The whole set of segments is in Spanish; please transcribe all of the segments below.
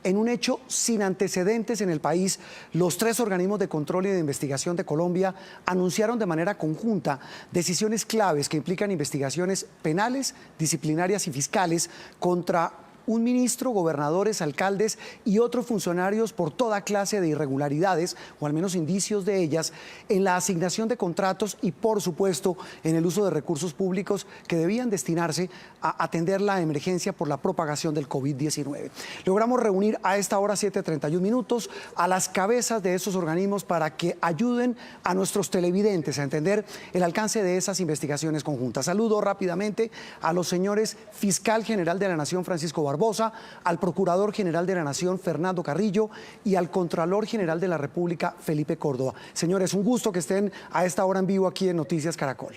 En un hecho sin antecedentes en el país, los tres organismos de control y de investigación de Colombia anunciaron de manera conjunta decisiones claves que implican investigaciones penales, disciplinarias y fiscales contra un ministro, gobernadores, alcaldes y otros funcionarios por toda clase de irregularidades, o al menos indicios de ellas, en la asignación de contratos y, por supuesto, en el uso de recursos públicos que debían destinarse a atender la emergencia por la propagación del COVID-19. Logramos reunir a esta hora, 7:31 minutos, a las cabezas de esos organismos para que ayuden a nuestros televidentes a entender el alcance de esas investigaciones conjuntas. Saludo rápidamente a los señores Fiscal General de la Nación, Francisco Barbosa, al Procurador General de la Nación, Fernando Carrillo, y al Contralor General de la República, Felipe Córdoba. Señores, un gusto que estén a esta hora en vivo aquí en Noticias Caracol.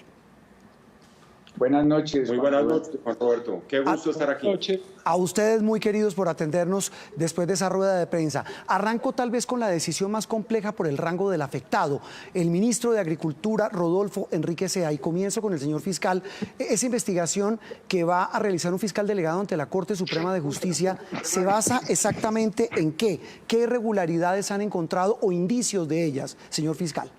Buenas noches. Muy buenas noches, Juan Roberto. Qué gusto estar aquí. A ustedes, muy queridos, por atendernos después de esa rueda de prensa. Arranco tal vez con la decisión más compleja por el rango del afectado, el ministro de Agricultura, Rodolfo Enrique Sea, y comienzo con el señor fiscal. Esa investigación que va a realizar un fiscal delegado ante la Corte Suprema de Justicia, ¿se basa exactamente en qué? ¿Qué irregularidades han encontrado o indicios de ellas, señor fiscal?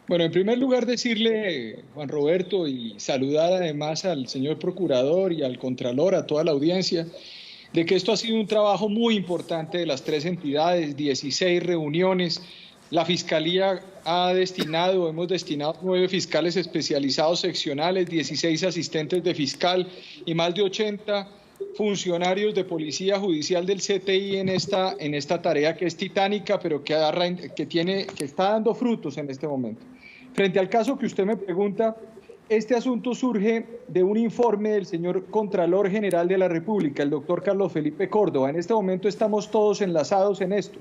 Bueno, en primer lugar decirle, Juan Roberto, y saludar además al señor Procurador y al Contralor, a toda la audiencia, de que esto ha sido un trabajo muy importante de las tres entidades, 16 reuniones. La Fiscalía hemos destinado 9 fiscales especializados seccionales, 16 asistentes de fiscal y más de 80 funcionarios de Policía Judicial del CTI en esta tarea que es titánica, pero que está dando frutos en este momento. Frente al caso que usted me pregunta, este asunto surge de un informe del señor Contralor General de la República, el doctor Carlos Felipe Córdoba. En este momento estamos todos enlazados en esto.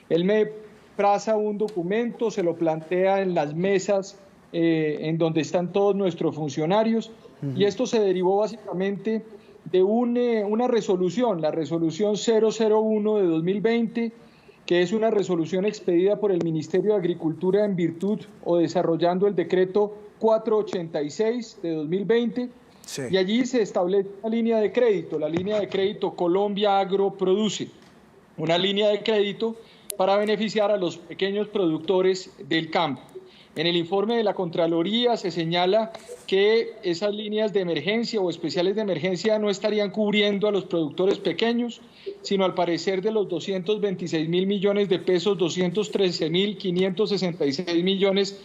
Él me traza un documento, se lo plantea en las mesas en donde están todos nuestros funcionarios, y esto se derivó básicamente de una resolución, la resolución 001 de 2020, que es una resolución expedida por el Ministerio de Agricultura en virtud o desarrollando el decreto 486 de 2020, sí. Y allí se establece una línea de crédito, la línea de crédito Colombia Agro Produce, una línea de crédito para beneficiar a los pequeños productores del campo. En el informe de la Contraloría se señala que esas líneas de emergencia o especiales de emergencia no estarían cubriendo a los productores pequeños, sino al parecer de los 226.000 millones de pesos, 213.566 millones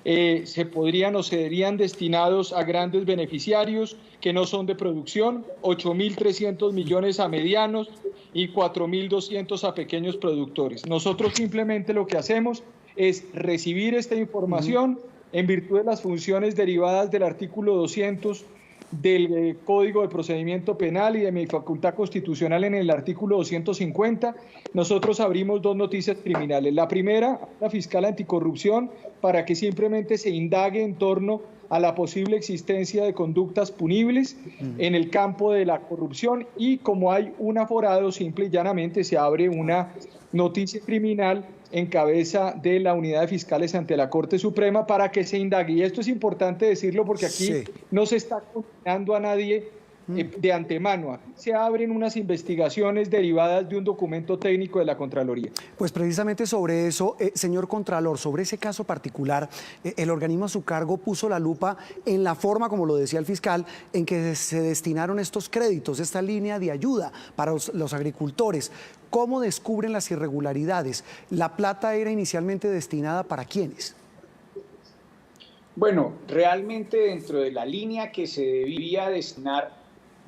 se podrían o serían destinados a grandes beneficiarios que no son de producción, 8.300 millones a medianos y 4.200 a pequeños productores. Nosotros simplemente lo que hacemos es recibir esta información en virtud de las funciones derivadas del artículo 200 del Código de Procedimiento Penal y de mi facultad constitucional en el artículo 250. Nosotros abrimos 2 noticias criminales. La primera, la fiscal anticorrupción, para que simplemente se indague en torno a la posible existencia de conductas punibles en el campo de la corrupción, y como hay un aforado, simple y llanamente se abre una noticia criminal en cabeza de la unidad de fiscales ante la Corte Suprema para que se indague. Y esto es importante decirlo porque aquí sí, no se está condenando a nadie de antemano. Se abren unas investigaciones derivadas de un documento técnico de la Contraloría. Pues precisamente sobre eso, señor Contralor, sobre ese caso particular, el organismo a su cargo puso la lupa en la forma, como lo decía el fiscal, en que se destinaron estos créditos, esta línea de ayuda para los agricultores. ¿Cómo descubren las irregularidades? ¿La plata era inicialmente destinada para quiénes? Bueno, realmente dentro de la línea que se debía destinar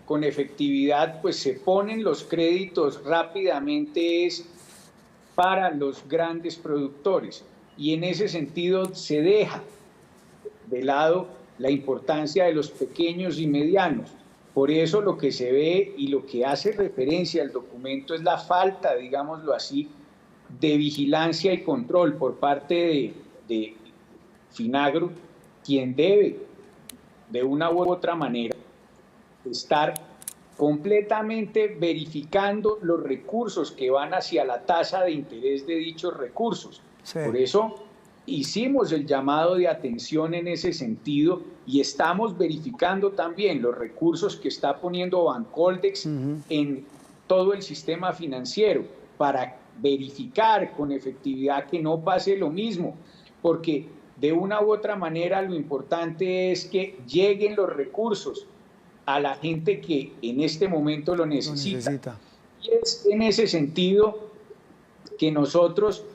con efectividad, pues se ponen los créditos rápidamente es para los grandes productores, y en ese sentido se deja de lado la importancia de los pequeños y medianos. Por eso lo que se ve y lo que hace referencia al documento es la falta, digámoslo así, de vigilancia y control por parte de Finagro, quien debe de una u otra manera estar completamente verificando los recursos que van hacia la tasa de interés de dichos recursos. Sí. Por eso hicimos el llamado de atención en ese sentido y estamos verificando también los recursos que está poniendo Bancoldex en todo el sistema financiero para verificar con efectividad que no pase lo mismo, porque de una u otra manera lo importante es que lleguen los recursos a la gente que en este momento lo necesita. Y es en ese sentido que nosotros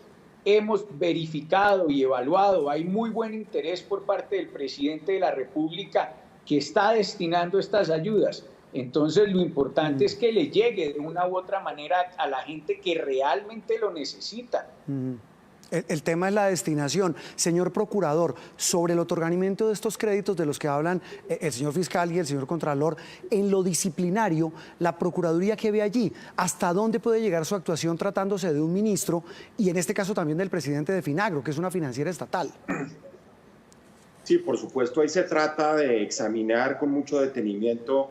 hemos verificado y evaluado. Hay muy buen interés por parte del presidente de la República que está destinando estas ayudas. Entonces lo importante es que le llegue de una u otra manera a la gente que realmente lo necesita. El tema es la destinación. Señor Procurador, sobre el otorgamiento de estos créditos de los que hablan el señor fiscal y el señor Contralor, en lo disciplinario, la Procuraduría, ¿qué ve allí? ¿Hasta dónde puede llegar su actuación tratándose de un ministro y en este caso también del presidente de Finagro, que es una financiera estatal? Sí, por supuesto, ahí se trata de examinar con mucho detenimiento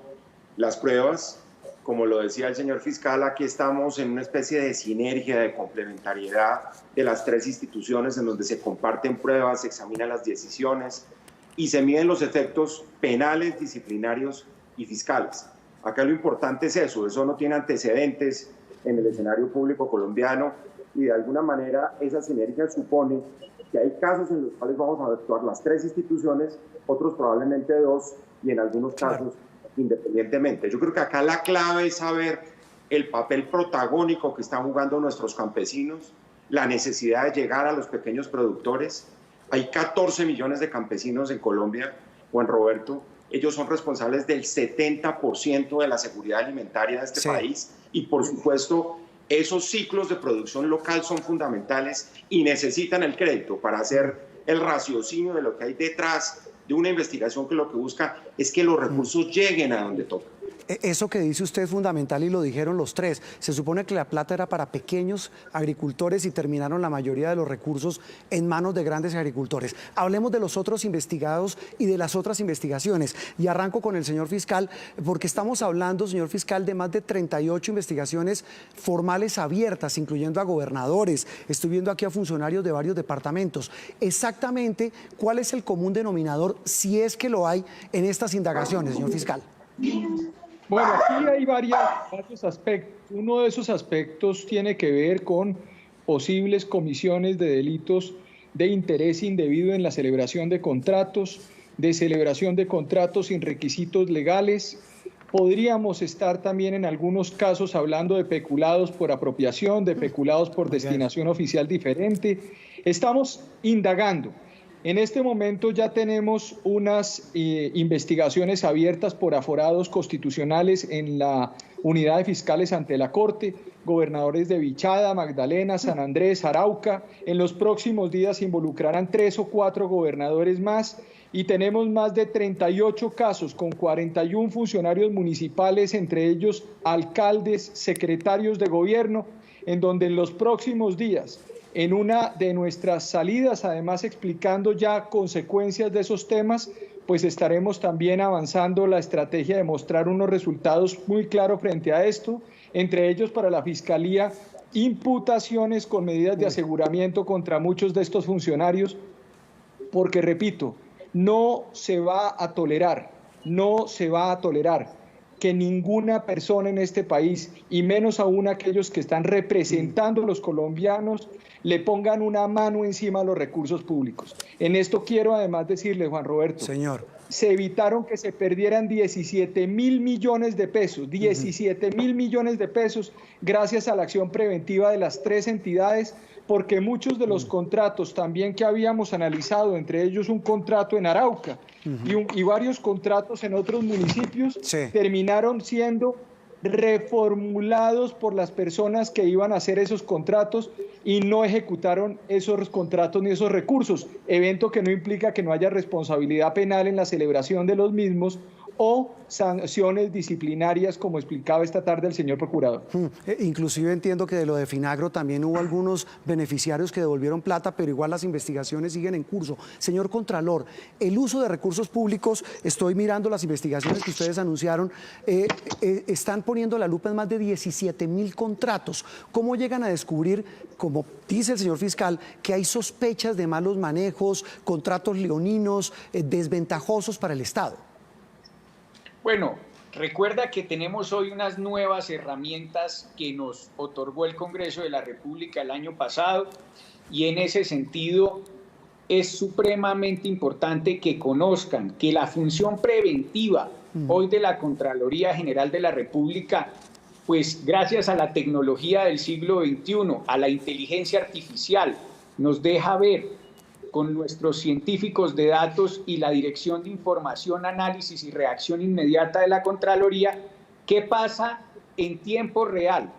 las pruebas. Como lo decía el señor fiscal, aquí estamos en una especie de sinergia, de complementariedad de las tres instituciones en donde se comparten pruebas, se examinan las decisiones y se miden los efectos penales, disciplinarios y fiscales. Acá lo importante es eso no tiene antecedentes en el escenario público colombiano y de alguna manera esa sinergia supone que hay casos en los cuales vamos a actuar las tres instituciones, otros probablemente dos y en algunos casos independientemente. Yo creo que acá la clave es saber el papel protagónico que están jugando nuestros campesinos, la necesidad de llegar a los pequeños productores. Hay 14 millones de campesinos en Colombia, Juan Roberto. Ellos son responsables del 70% de la seguridad alimentaria de este país y, por supuesto, esos ciclos de producción local son fundamentales y necesitan el crédito para hacer el raciocinio de lo que hay detrás de una investigación que lo que busca es que los recursos lleguen a donde toca. Eso que dice usted es fundamental y lo dijeron los tres. Se supone que la plata era para pequeños agricultores y terminaron la mayoría de los recursos en manos de grandes agricultores. Hablemos de los otros investigados y de las otras investigaciones. Y arranco con el señor fiscal, porque estamos hablando, señor fiscal, de más de 38 investigaciones formales abiertas, incluyendo a gobernadores. Estoy viendo aquí a funcionarios de varios departamentos. Exactamente, ¿cuál es el común denominador, si es que lo hay, en estas indagaciones, señor fiscal? Bueno, aquí hay varios aspectos. Uno de esos aspectos tiene que ver con posibles comisiones de delitos de interés indebido en la celebración de contratos sin requisitos legales. Podríamos estar también en algunos casos hablando de peculados por apropiación, de peculados por destinación oficial diferente. Estamos indagando. En este momento ya tenemos unas investigaciones abiertas por aforados constitucionales en la unidad de fiscales ante la Corte, gobernadores de Vichada, Magdalena, San Andrés, Arauca. En los próximos días se involucrarán 3 o 4 gobernadores más y tenemos más de 38 casos con 41 funcionarios municipales, entre ellos alcaldes, secretarios de gobierno, en donde en los próximos días, en una de nuestras salidas, además explicando ya consecuencias de esos temas, pues estaremos también avanzando la estrategia de mostrar unos resultados muy claros frente a esto, entre ellos para la Fiscalía, imputaciones con medidas de aseguramiento contra muchos de estos funcionarios, porque repito, no se va a tolerar que ninguna persona en este país, y menos aún aquellos que están representando a los colombianos, le pongan una mano encima a los recursos públicos. En esto quiero además decirle, Juan Roberto, señor, se evitaron que se perdieran 17.000 millones de pesos, 17.000 millones de pesos, gracias a la acción preventiva de las 3 entidades, porque muchos de los contratos también que habíamos analizado, entre ellos un contrato en Arauca y varios contratos en otros municipios, terminaron siendo reformulados por las personas que iban a hacer esos contratos y no ejecutaron esos contratos ni esos recursos, evento que no implica que no haya responsabilidad penal en la celebración de los mismos o sanciones disciplinarias, como explicaba esta tarde el señor procurador. Inclusive entiendo que de lo de Finagro también hubo algunos beneficiarios que devolvieron plata, pero igual las investigaciones siguen en curso. Señor Contralor, el uso de recursos públicos, estoy mirando las investigaciones que ustedes anunciaron, están poniendo la lupa en más de 17.000 contratos. ¿Cómo llegan a descubrir, como dice el señor fiscal, que hay sospechas de malos manejos, contratos leoninos, desventajosos para el Estado? Bueno, recuerda que tenemos hoy unas nuevas herramientas que nos otorgó el Congreso de la República el año pasado, y en ese sentido es supremamente importante que conozcan que la función preventiva hoy de la Contraloría General de la República, pues gracias a la tecnología del siglo XXI, a la inteligencia artificial, nos deja ver con nuestros científicos de datos y la Dirección de Información, Análisis y Reacción Inmediata de la Contraloría, qué pasa en tiempo real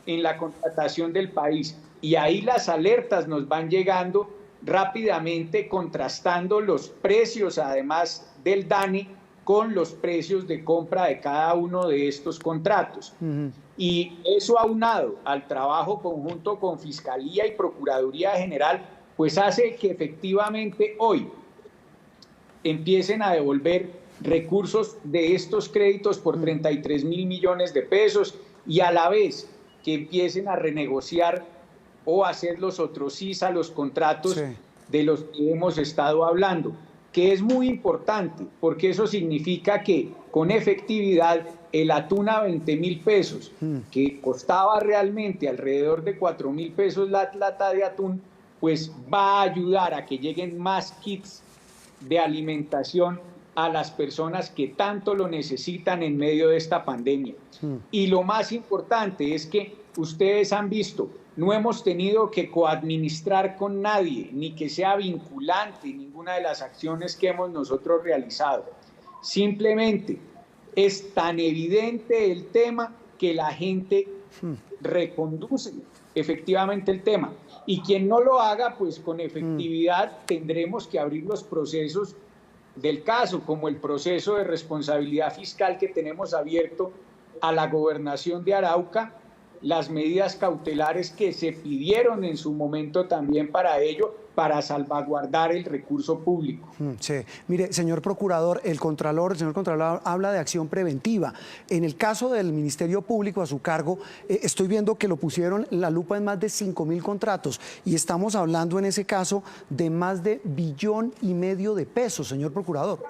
en la contratación del país. Y ahí las alertas nos van llegando rápidamente, contrastando los precios, además del DANE, con los precios de compra de cada uno de estos contratos. Y eso aunado al trabajo conjunto con Fiscalía y Procuraduría General, pues hace que efectivamente hoy empiecen a devolver recursos de estos créditos por 33.000 millones de pesos, y a la vez que empiecen a renegociar o hacer los otros CIS a los contratos de los que hemos estado hablando, que es muy importante, porque eso significa que con efectividad el atún a 20.000 pesos, que costaba realmente alrededor de 4.000 pesos la lata de atún, pues va a ayudar a que lleguen más kits de alimentación a las personas que tanto lo necesitan en medio de esta pandemia. Y lo más importante es que ustedes han visto, no hemos tenido que coadministrar con nadie, ni que sea vinculante ninguna de las acciones que hemos nosotros realizado. Simplemente es tan evidente el tema que la gente reconduce efectivamente el tema. Y quien no lo haga, pues con efectividad tendremos que abrir los procesos del caso, como el proceso de responsabilidad fiscal que tenemos abierto a la Gobernación de Arauca, las medidas cautelares que se pidieron en su momento también para ello, para salvaguardar el recurso público. Sí. Mire, señor procurador, el señor Contralor habla de acción preventiva. En el caso del Ministerio Público a su cargo, estoy viendo que lo pusieron la lupa en más de 5.000 contratos y estamos hablando en ese caso de más de 1,5 billones de pesos, señor procurador.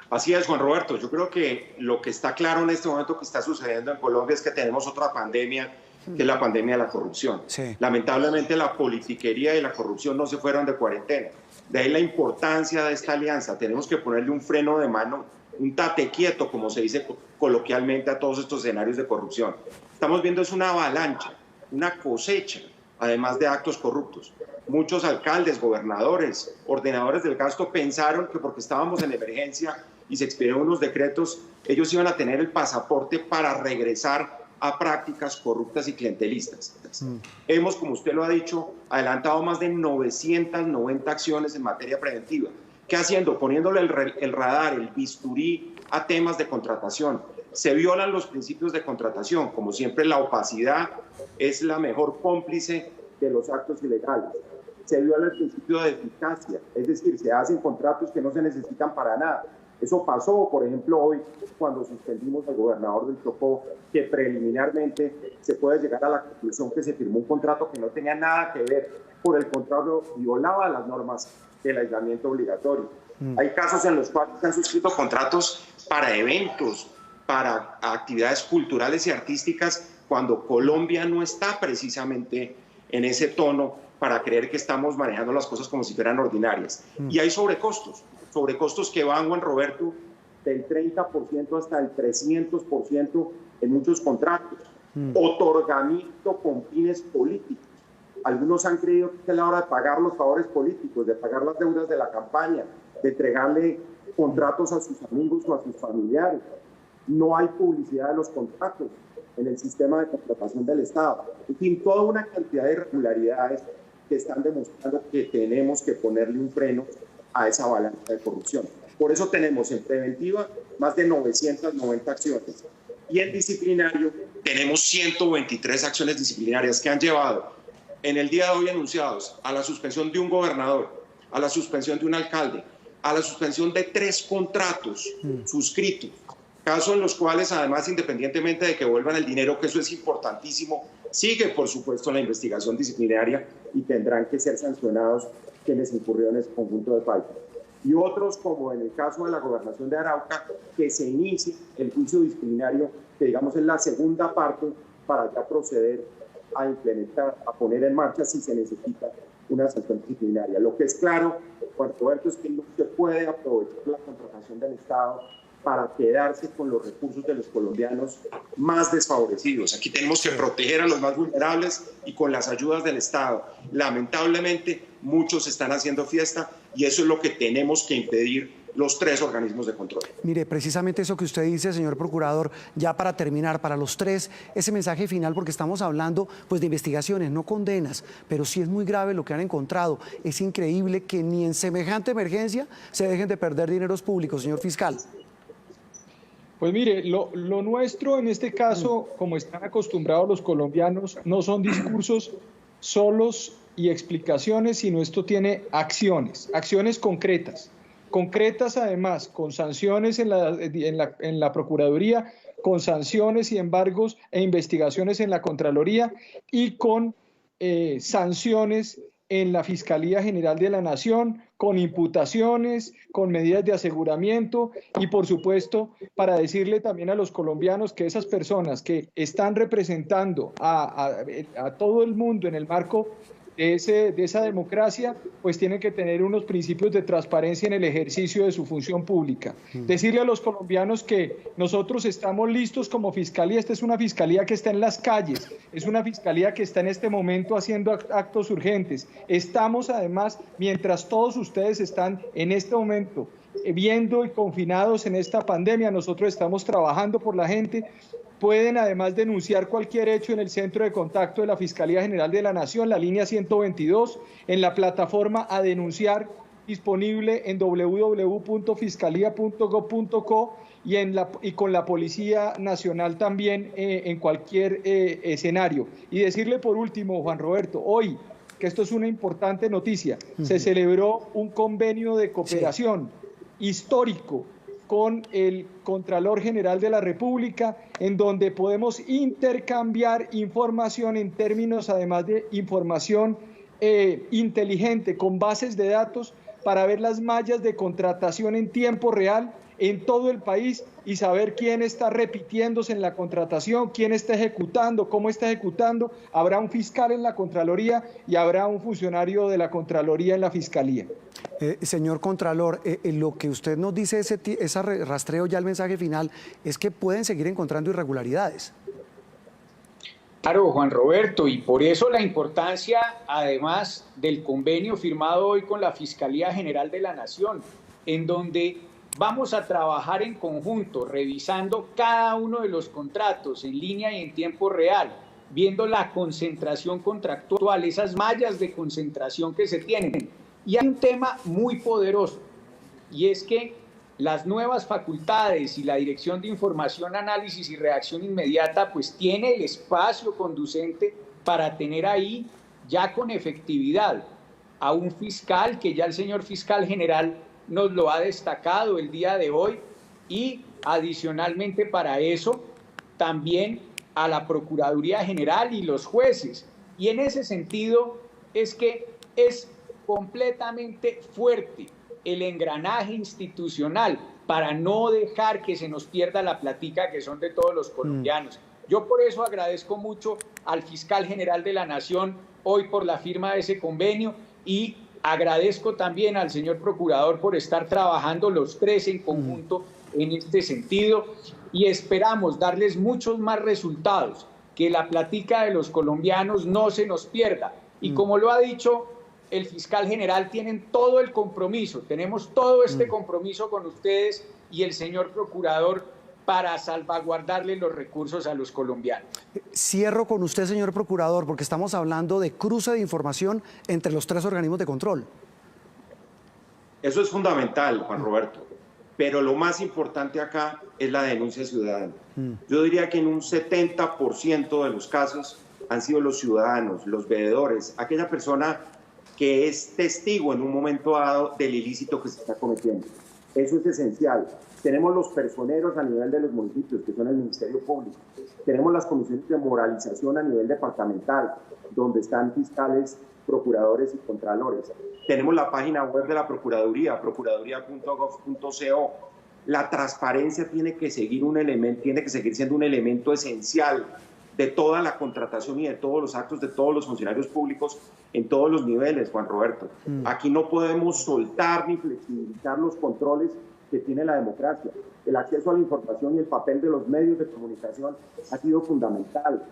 Así es, Juan Roberto. Yo creo que lo que está claro en este momento que está sucediendo en Colombia es que tenemos otra pandemia, que es la pandemia de la corrupción. Lamentablemente la politiquería y la corrupción no se fueron de cuarentena. De ahí la importancia de esta alianza. Tenemos que ponerle un freno de mano, un tate quieto, como se dice coloquialmente, a todos estos escenarios de corrupción. Estamos viendo es una avalancha, una cosecha, además de actos corruptos. Muchos alcaldes, gobernadores, ordenadores del gasto pensaron que porque estábamos en emergencia y se expidieron unos decretos, ellos iban a tener el pasaporte para regresar a prácticas corruptas y clientelistas. Hemos, como usted lo ha dicho, adelantado más de 990 acciones en materia preventiva. ¿Qué haciendo? Poniéndole el radar, el bisturí a temas de contratación. Se violan los principios de contratación. Como siempre, la opacidad es la mejor cómplice de los actos ilegales. Se viola el principio de eficacia, es decir, se hacen contratos que no se necesitan para nada. Eso pasó, por ejemplo, hoy cuando suspendimos al gobernador del Chocó, que preliminarmente se puede llegar a la conclusión que se firmó un contrato que no tenía nada que ver, por el contrario, violaba las normas del aislamiento obligatorio. Hay casos en los cuales se han suscrito contratos para eventos, para actividades culturales y artísticas, cuando Colombia no está precisamente en ese tono para creer que estamos manejando las cosas como si fueran ordinarias. Y hay sobrecostos que van, Juan Roberto, del 30% hasta el 300% en muchos contratos. Otorgamiento con fines políticos. Algunos han creído que es la hora de pagar los favores políticos, de pagar las deudas de la campaña, de entregarle contratos a sus amigos o a sus familiares. No hay publicidad de los contratos en el sistema de contratación del Estado. En fin, toda una cantidad de irregularidades que están demostrando que tenemos que ponerle un freno a esa avalancha de corrupción. Por eso tenemos en preventiva más de 990 acciones. Y en disciplinario tenemos 123 acciones disciplinarias que han llevado en el día de hoy anunciados a la suspensión de un gobernador, a la suspensión de un alcalde, a la suspensión de 3 contratos suscritos. Casos en los cuales, además, independientemente de que vuelvan el dinero, que eso es importantísimo, sigue, por supuesto, la investigación disciplinaria y tendrán que ser sancionados quienes incurrieron en ese conjunto de faltas. y otros, como en el caso de la Gobernación de Arauca, que se inicie el juicio disciplinario, que digamos es la segunda parte para ya proceder a implementar, a poner en marcha si se necesita una sanción disciplinaria. Lo que es claro, Juan Roberto, es que no se puede aprovechar la contratación del Estado para quedarse con los recursos de los colombianos más desfavorecidos. Aquí tenemos que proteger a los más vulnerables y con las ayudas del Estado. Lamentablemente, muchos están haciendo fiesta y eso es lo que tenemos que impedir los tres organismos de control. Mire, precisamente eso que usted dice, señor procurador, ya para terminar, para los tres, ese mensaje final, porque estamos hablando pues, de investigaciones, no condenas, pero sí es muy grave lo que han encontrado. Es increíble que ni en semejante emergencia se dejen de perder dineros públicos, señor fiscal. Pues mire, lo nuestro en este caso, como están acostumbrados los colombianos, no son discursos solos y explicaciones, sino esto tiene acciones concretas. Concretas además, con sanciones en la Procuraduría, con sanciones y embargos e investigaciones en la Contraloría y con sanciones en la Fiscalía General de la Nación, con imputaciones, con medidas de aseguramiento y, por supuesto, para decirle también a los colombianos que esas personas que están representando a todo el mundo en el marco de esa democracia, pues tienen que tener unos principios de transparencia en el ejercicio de su función pública. Decirle a los colombianos que nosotros estamos listos como fiscalía. Esta es una fiscalía que está en las calles, es una fiscalía que está en este momento haciendo actos urgentes. Estamos además, mientras todos ustedes están en este momento viendo y confinados en esta pandemia, nosotros estamos trabajando por la gente. Pueden además denunciar cualquier hecho en el centro de contacto de la Fiscalía General de la Nación, la línea 122, en la plataforma a denunciar disponible en www.fiscalía.gov.co y con la Policía Nacional también en cualquier escenario. Y decirle por último, Juan Roberto, hoy, que esto es una importante noticia, se celebró un convenio de cooperación histórico con el Contralor General de la República, en donde podemos intercambiar información en términos, además de información inteligente, con bases de datos, para ver las mallas de contratación en tiempo real en todo el país y saber quién está repitiéndose en la contratación, quién está ejecutando, cómo está ejecutando. Habrá un fiscal en la Contraloría y habrá un funcionario de la Contraloría en la Fiscalía. Señor Contralor, lo que usted nos dice, ese rastreo, ya el mensaje final, es que pueden seguir encontrando irregularidades. Claro, Juan Roberto, y por eso la importancia, además del convenio firmado hoy con la Fiscalía General de la Nación, en donde vamos a trabajar en conjunto, revisando cada uno de los contratos en línea y en tiempo real, viendo la concentración contractual, esas mallas de concentración que se tienen. Y hay un tema muy poderoso, y es que las nuevas facultades y la Dirección de Información, Análisis y Reacción Inmediata pues tiene el espacio conducente para tener ahí ya con efectividad a un fiscal, que ya el señor fiscal general nos lo ha destacado el día de hoy, y adicionalmente para eso también a la Procuraduría General y los jueces. Y en ese sentido es que es completamente fuerte el engranaje institucional para no dejar que se nos pierda la platica que son de todos los colombianos. Yo por eso agradezco mucho al fiscal general de la Nación hoy por la firma de ese convenio, y agradezco también al señor procurador por estar trabajando los tres en conjunto en este sentido, y esperamos darles muchos más resultados, que la platica de los colombianos no se nos pierda. Y como lo ha dicho el fiscal general, tienen todo el compromiso, tenemos todo este compromiso con ustedes y el señor procurador para salvaguardarle los recursos a los colombianos. Cierro con usted, señor procurador, porque estamos hablando de cruce de información entre los tres organismos de control. Eso es fundamental, Juan Roberto, pero lo más importante acá es la denuncia ciudadana. Yo diría que en un 70% de los casos han sido los ciudadanos, los veedores, aquella persona que es testigo en un momento dado del ilícito que se está cometiendo. Eso es esencial. Tenemos los personeros a nivel de los municipios, que son el Ministerio Público. Tenemos las comisiones de moralización a nivel departamental, donde están fiscales, procuradores y contralores. Tenemos la página web de la Procuraduría, procuraduría.gov.co. La transparencia tiene que seguir siendo un elemento esencial de toda la contratación y de todos los actos de todos los funcionarios públicos en todos los niveles, Juan Roberto. Aquí no podemos soltar ni flexibilizar los controles que tiene la democracia. El acceso a la información y el papel de los medios de comunicación ha sido fundamental.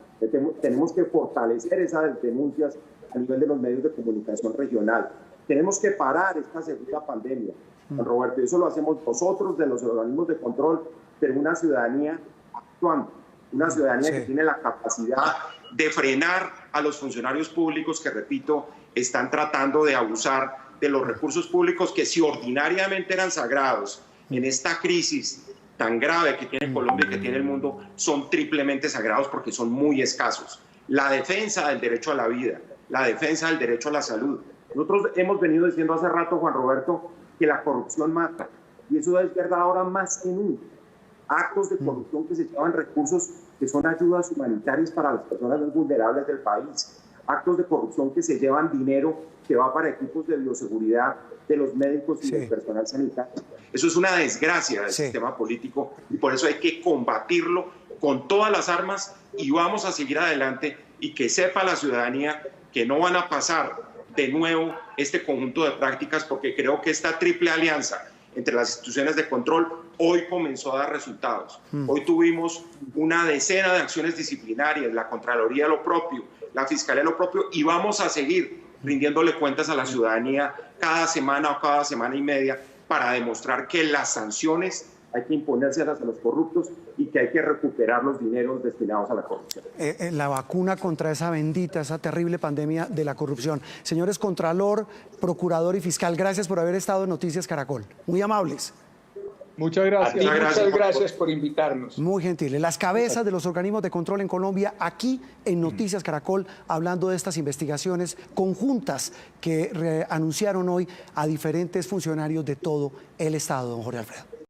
Tenemos que fortalecer esas denuncias a nivel de los medios de comunicación regional. Tenemos que parar esta segunda pandemia, Juan Roberto, y eso lo hacemos nosotros de los organismos de control, pero una ciudadanía actuante, una ciudadanía que tiene la capacidad de frenar a los funcionarios públicos que, repito, están tratando de abusar de los recursos públicos que, si ordinariamente eran sagrados, en esta crisis tan grave que tiene Colombia y que tiene el mundo, son triplemente sagrados porque son muy escasos. La defensa del derecho a la vida, la defensa del derecho a la salud. Nosotros hemos venido diciendo hace rato, Juan Roberto, que la corrupción mata, y eso es verdad ahora más que nunca. Actos de corrupción que se llevan recursos que son ayudas humanitarias para las personas más vulnerables del país. Actos de corrupción que se llevan dinero que va para equipos de bioseguridad de los médicos y del personal sanitario. Eso es una desgracia del sistema político y por eso hay que combatirlo con todas las armas y vamos a seguir adelante y que sepa la ciudadanía que no van a pasar de nuevo este conjunto de prácticas porque creo que esta triple alianza entre las instituciones de control hoy comenzó a dar resultados. Hoy tuvimos una decena de acciones disciplinarias, la Contraloría lo propio, la Fiscalía lo propio y vamos a seguir rindiéndole cuentas a la ciudadanía cada semana o cada semana y media para demostrar que las sanciones hay que imponérselas a los corruptos y que hay que recuperar los dineros destinados a la corrupción. La vacuna contra esa bendita, esa terrible pandemia de la corrupción. Señores Contralor, Procurador y Fiscal, gracias por haber estado en Noticias Caracol. Muy amables. Muchas gracias. A ti, muchas gracias por invitarnos. Muy gentiles. Las cabezas de los organismos de control en Colombia, aquí en Noticias Caracol, hablando de estas investigaciones conjuntas que anunciaron hoy a diferentes funcionarios de todo el Estado, don Jorge Alfredo.